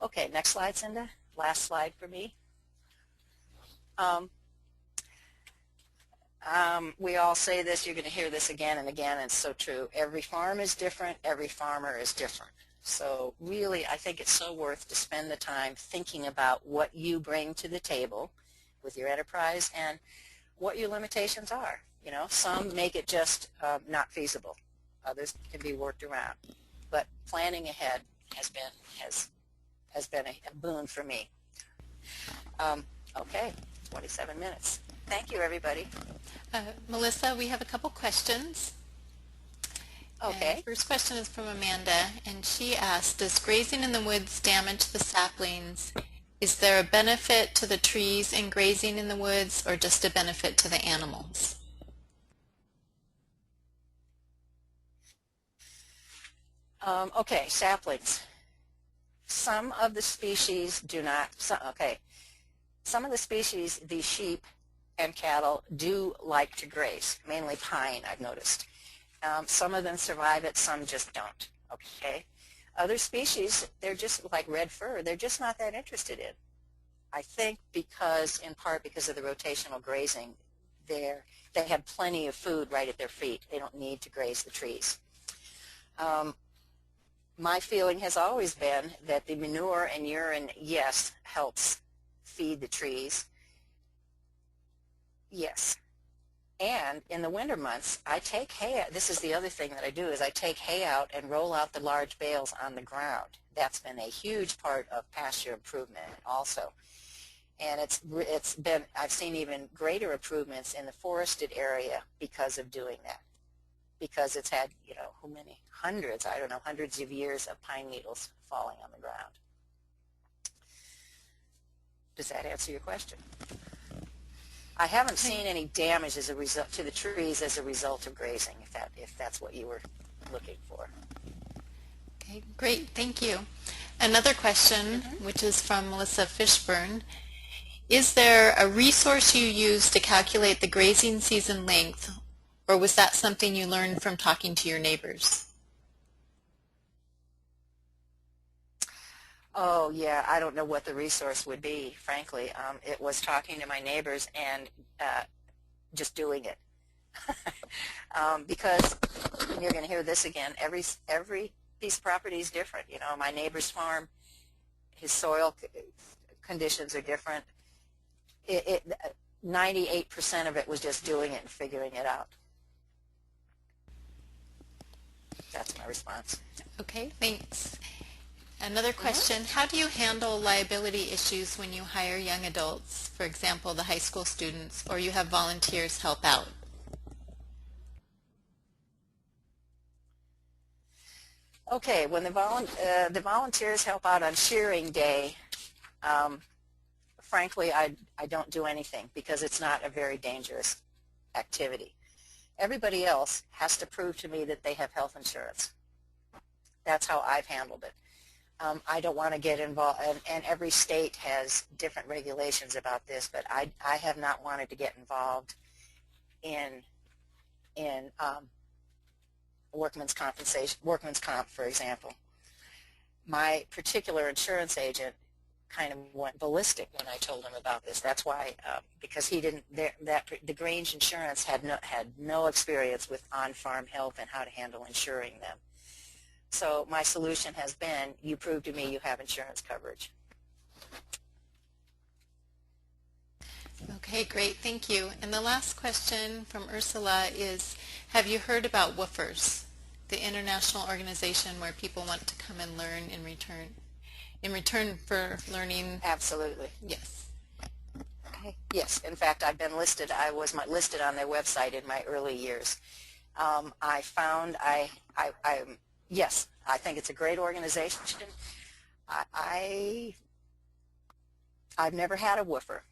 Okay, next slide, Cinda. Last slide for me. We all say this, you're going to hear this again and again, and it's so true. Every farm is different, every farmer is different. So really, I think it's so worth to spend the time thinking about what you bring to the table with your enterprise and what your limitations are. You know, some make it just not feasible. Others can be worked around. But planning ahead has been a boon for me. Okay, 27 minutes. Thank you, everybody. Melissa, we have a couple questions. Okay. First question is from Amanda, and she asked, does grazing in the woods damage the saplings? Is there a benefit to the trees in grazing in the woods, or just a benefit to the animals? Okay, saplings. Some of the species do not, some of the species, the sheep and cattle, do like to graze, mainly pine, I've noticed. Some of them survive it, some just don't, okay? Other species, they're just like red fir, they're just not that interested in. I think in part because of the rotational grazing, they have plenty of food right at their feet. They don't need to graze the trees. My feeling has always been that the manure and urine, yes, helps feed the trees. Yes. And in the winter months, I take hay out. This is the other thing that I do, is I take hay out and roll out the large bales on the ground. That's been a huge part of pasture improvement also. And I've seen even greater improvements in the forested area because of doing that. Because it's had, you know, how many? Hundreds of years of pine needles falling on the ground. Does that answer your question? I haven't seen any damage as a result to the trees as a result of grazing, if that's what you were looking for. Okay, great, thank you. Another question, which is from Melissa Fishburne. Is there a resource you use to calculate the grazing season length, or was that something you learned from talking to your neighbors? Oh, yeah, I don't know what the resource would be, frankly. It was talking to my neighbors and just doing it. Because, and you're going to hear this again, every piece of property is different. You know, my neighbor's farm, his soil conditions are different. 98% of it was just doing it and figuring it out. That's my response. Okay, thanks. Another question, how do you handle liability issues when you hire young adults, for example, the high school students, or you have volunteers help out? Okay, when the volunteers help out on shearing day, frankly, I don't do anything because it's not a very dangerous activity. Everybody else has to prove to me that they have health insurance. That's how I've handled it. I don't want to get involved, and every state has different regulations about this, but I have not wanted to get involved in workman's comp, for example. My particular insurance agent kind of went ballistic when I told him about this. That's why, because he didn't. The Grange Insurance had no experience with on-farm health and how to handle insuring them. So my solution has been, you prove to me you have insurance coverage. Okay, great, thank you. And the last question from Ursula is, have you heard about WOOFers, the international organization where people want to come and learn in return for learning? Absolutely. Yes. Okay. Yes, in fact, I've been listed. I was listed on their website in my early years. Yes, I think it's a great organization. I've never had a woofer.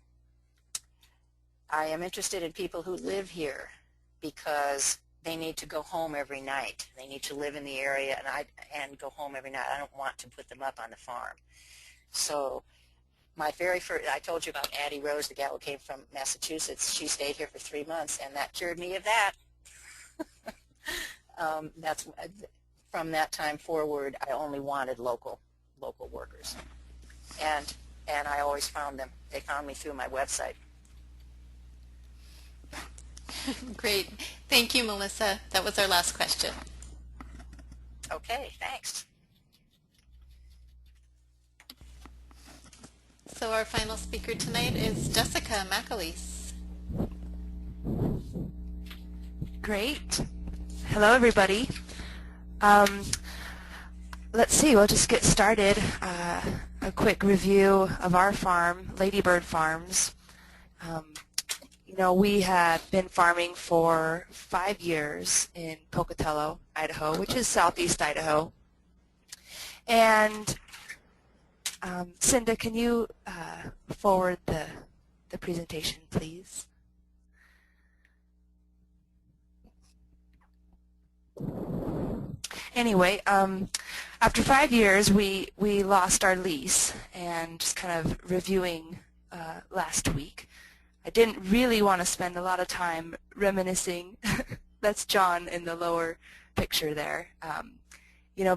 I am interested in people who live here because they need to go home every night. They need to live in the area and go home every night. I don't want to put them up on the farm. So my very first, I told you about Addie Rose, the gal who came from Massachusetts. She stayed here for 3 months, and that cured me of that. From that time forward, I only wanted local workers. and I always found them. They found me through my website. Great. Thank you, Melissa. That was our last question. Okay, thanks. So our final speaker tonight is Jessica McAleese. Great. Hello, everybody. Let's see, we'll just get started. A quick review of our farm, Ladybird Farms. We had been farming for 5 years in Pocatello, Idaho, which is southeast Idaho. And Cinda, can you forward the presentation, please? Anyway, after 5 years, we lost our lease, and just kind of reviewing last week, I didn't really want to spend a lot of time reminiscing. That's John in the lower picture there,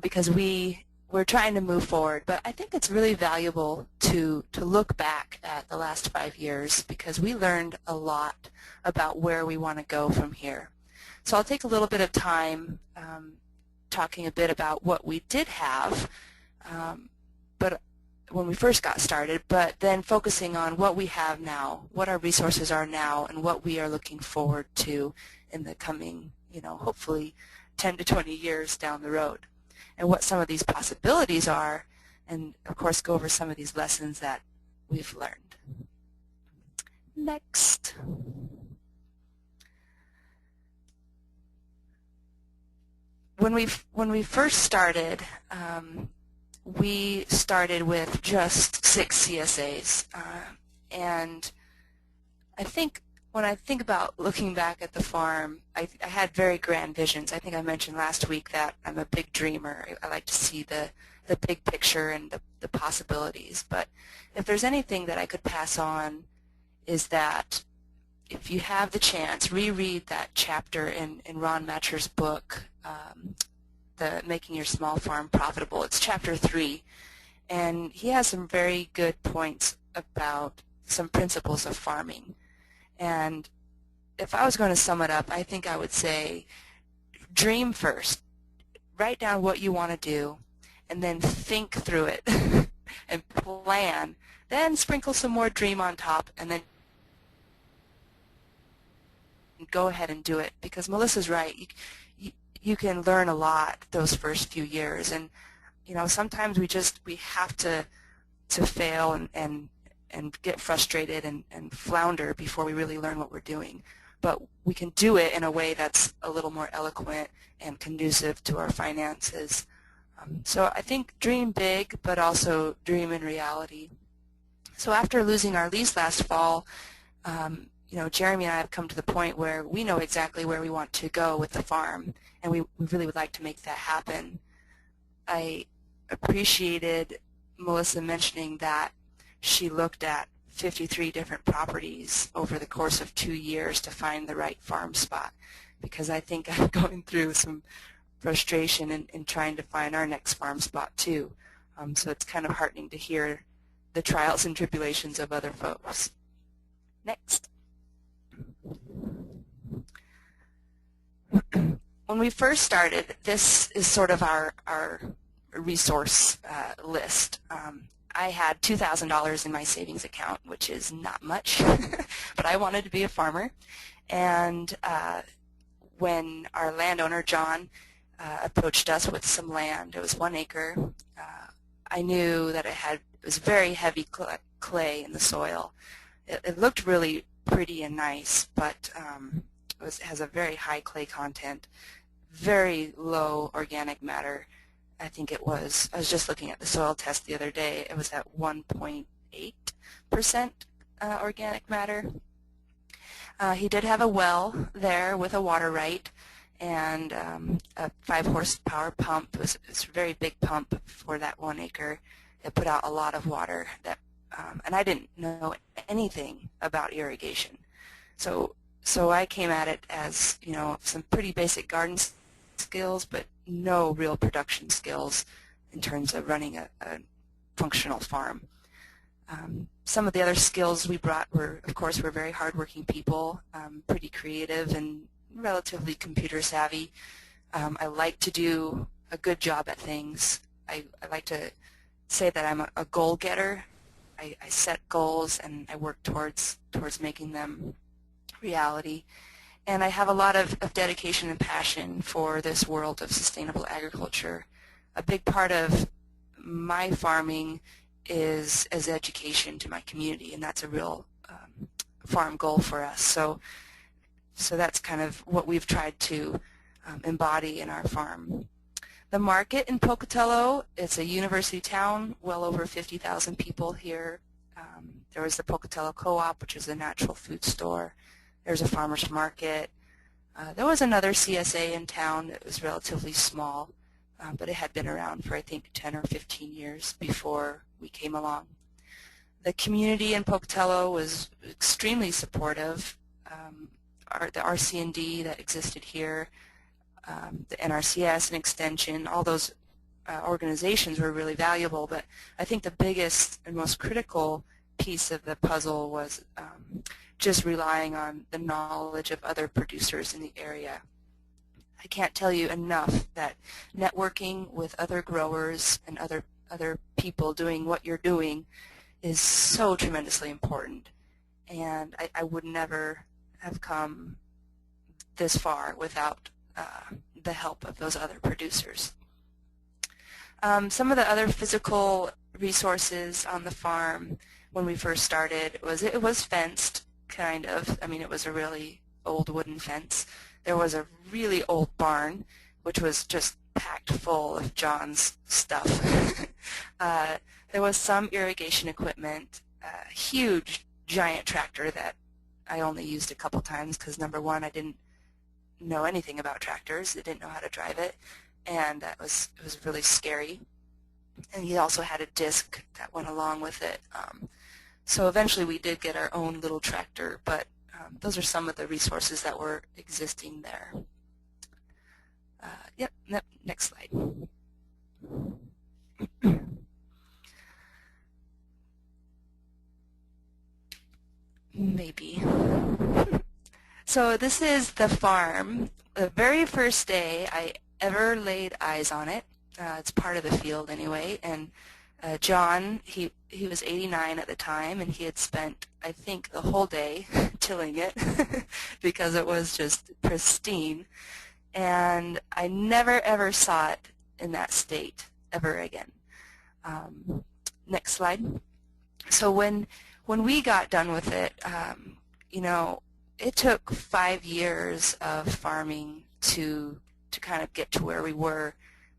because we're trying to move forward. But I think it's really valuable to look back at the last 5 years, because we learned a lot about where we want to go from here. So I'll take a little bit of time talking a bit about what we did have but when we first got started, but then focusing on what we have now, what our resources are now, and what we are looking forward to in the coming, hopefully 10 to 20 years down the road, and what some of these possibilities are, and of course go over some of these lessons that we've learned. Next. When we first started, we started with just 6 CSAs, and I think when I think about looking back at the farm, I had very grand visions. I think I mentioned last week that I'm a big dreamer. I like to see the big picture and the possibilities. But if there's anything that I could pass on, is that if you have the chance, reread that chapter in Ron Matcher's book, the Making Your Small Farm Profitable. It's chapter 3, and he has some very good points about some principles of farming. And if I was going to sum it up, I think I would say dream first. Write down what you want to do, and then think through it and plan. Then sprinkle some more dream on top, and then go ahead and do it, because Melissa's right. You can learn a lot those first few years, and sometimes we have to fail and get frustrated and flounder before we really learn what we're doing. But we can do it in a way that's a little more eloquent and conducive to our finances. So I think dream big, but also dream in reality. So after losing our lease last fall, Jeremy and I have come to the point where we know exactly where we want to go with the farm, and we really would like to make that happen. I appreciated Melissa mentioning that she looked at 53 different properties over the course of 2 years to find the right farm spot, because I think I'm going through some frustration in trying to find our next farm spot too. So it's kind of heartening to hear the trials and tribulations of other folks. Next. When we first started, this is sort of our resource list. I had $2,000 in my savings account, which is not much, but I wanted to be a farmer. And when our landowner, John, approached us with some land, it was 1 acre, I knew that it was very heavy clay in the soil. It looked really pretty and nice, but it has a very high clay content, very low organic matter. I think it was, I was just looking at the soil test the other day, it was at 1.8% organic matter. He did have a well there with a water right and a 5-horsepower pump. It was a very big pump for that 1 acre. It put out a lot of water, and I didn't know anything about irrigation. So I came at it as, some pretty basic garden skills, but no real production skills in terms of running a functional farm. Some of the other skills we brought were, of course, we're very hardworking people, pretty creative and relatively computer savvy. I like to do a good job at things. I like to say that I'm a goal getter. I set goals and I work towards making them reality. And I have a lot of dedication and passion for this world of sustainable agriculture. A big part of my farming is as education to my community, and that's a real farm goal for us. So that's kind of what we've tried to embody in our farm. The market in Pocatello, it's a university town, well over 50,000 people here. There was the Pocatello Co-op, which is a natural food store. There's a farmer's market. There was another CSA in town that was relatively small, but it had been around for I think 10 or 15 years before we came along. The community in Pocatello was extremely supportive. The RC&D that existed here, the NRCS and Extension, all those organizations were really valuable, but I think the biggest and most critical piece of the puzzle was just relying on the knowledge of other producers in the area. I can't tell you enough that networking with other growers and other people doing what you're doing is so tremendously important, and I would never have come this far without the help of those other producers. Some of the other physical resources on the farm when we first started was it was fenced, kind of. I mean, it was a really old wooden fence. There was a really old barn, which was just packed full of John's stuff. There was some irrigation equipment, a huge, giant tractor that I only used a couple times because, number one, I didn't know anything about tractors. I didn't know how to drive it, and it was really scary. And he also had a disc that went along with it. So eventually we did get our own little tractor, but those are some of the resources that were existing there. Yep, next slide. Maybe. So this is the farm. The very first day I ever laid eyes on it. It's part of the field anyway, and John, he was 89 at the time, and he had spent, I think, the whole day tilling it because it was just pristine, and I never ever saw it in that state ever again. Next slide. So when we got done with it, you know, it took 5 years of farming to kind of get to where we were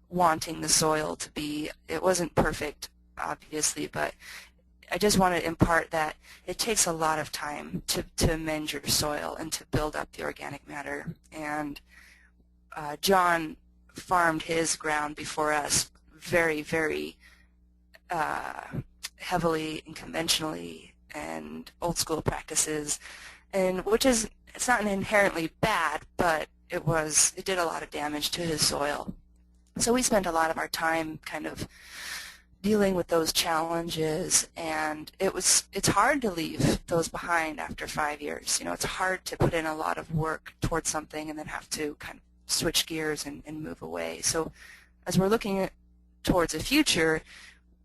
wanting the soil to be. It wasn't perfect, obviously, but I just want to impart that it takes a lot of time to amend your soil and to build up the organic matter. And John farmed his ground before us very, very heavily and conventionally and old school practices, and which is, it's not inherently bad, but it did a lot of damage to his soil. So we spent a lot of our time kind of dealing with those challenges, and it's hard to leave those behind after 5 years. You know, it's hard to put in a lot of work towards something and then have to kind of switch gears and move away. So as we're looking towards the future,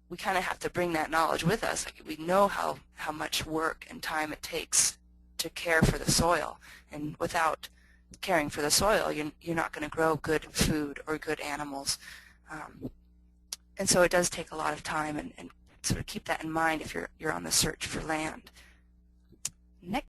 we kind of have to bring that knowledge with us. Like, we know how much work and time it takes to care for the soil, and without caring for the soil, you're not going to grow good food or good animals. And so it does take a lot of time, and sort of keep that in mind if you're on the search for land. Next.